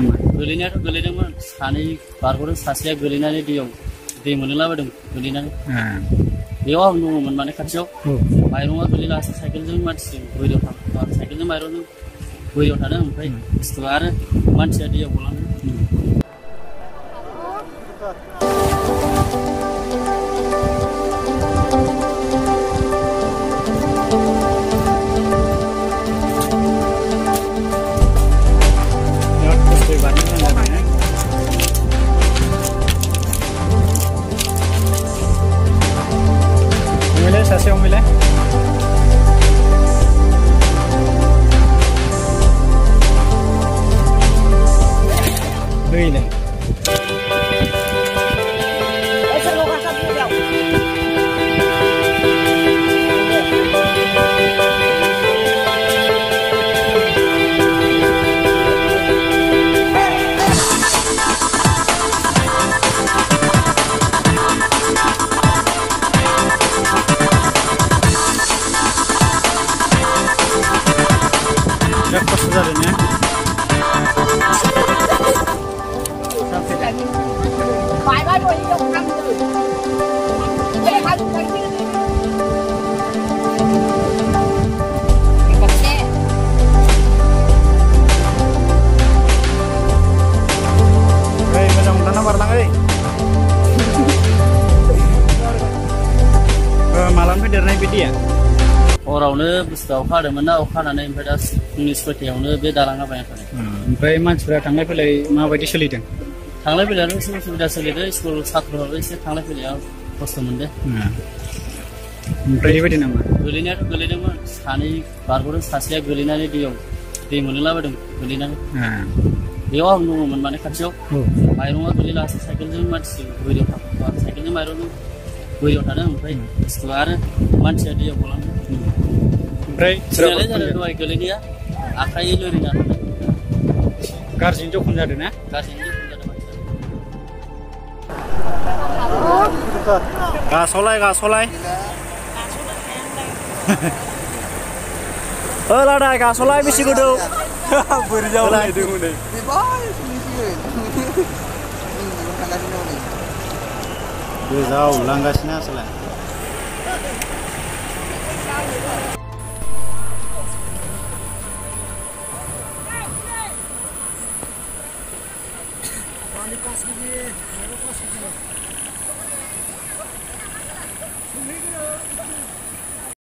नामा? गोलैनायाथ' गोलैदोंमोन, सानै बारग'दों, सासेया गोलैनानै दै मोनलाबायदों गोलैनानै। बेयाव आं दङमोन माने खाथियाव, माइरङा गोलैलासै साइकेलजों मानसिजों बोरियाव थांदों, साइकेलजों माइरंजों बोरियाव थादों, ओमफ्राय बुस्थुआ आरो मानसिया दैयाव गलांदों। Sasayaw mila. Đây. Malam federnya bidia. Orangnya busta अखा हादोंमोन ना अखा हानानै ओमफ्राय दा फुंनि 6टायावनो बे दालाङा बायनानै थादों। ओमफ्राय मानसिफोरा थांलाय फैलाय माबायदि सोलिदों? थांलाय फैलायाव एसे उसुबिदा सोलिदों, स्कुल सात्रफोराबो एसे थांलाय फैलायाव खस्थ' मोनदों। ओमफ्राय बेबायदि नामा? गोलैनायाथ' गोलैदोंमोन, सानै बारग'दों, सासेया गोलैनानै दै मोनलाबायदों गोलैनानै। बेयाव आं दङमोन माने खाथियाव, माइरङा गोलैलासै साइकेलजों मानसिजों बोरियाव थांदों, साइकेलजों माइरंजों बोरियाव थादों, ओमफ्राय बुस्थुआ आरो मानसिया दैयाव गलांदों। ओमफ्राय सोलायनाय जादों दहाय गोलैनाया, आखाइ लोरिना थादों। गाज्रियैनो जखम जादों ना? गाज्रियैनो जखम जादों मानसिया। गास'लाय। लादाय गास'लाय बेसे गोदौ? बोरै जावलायदों हनै। गोजाव लांगासिनो आसोला। Pas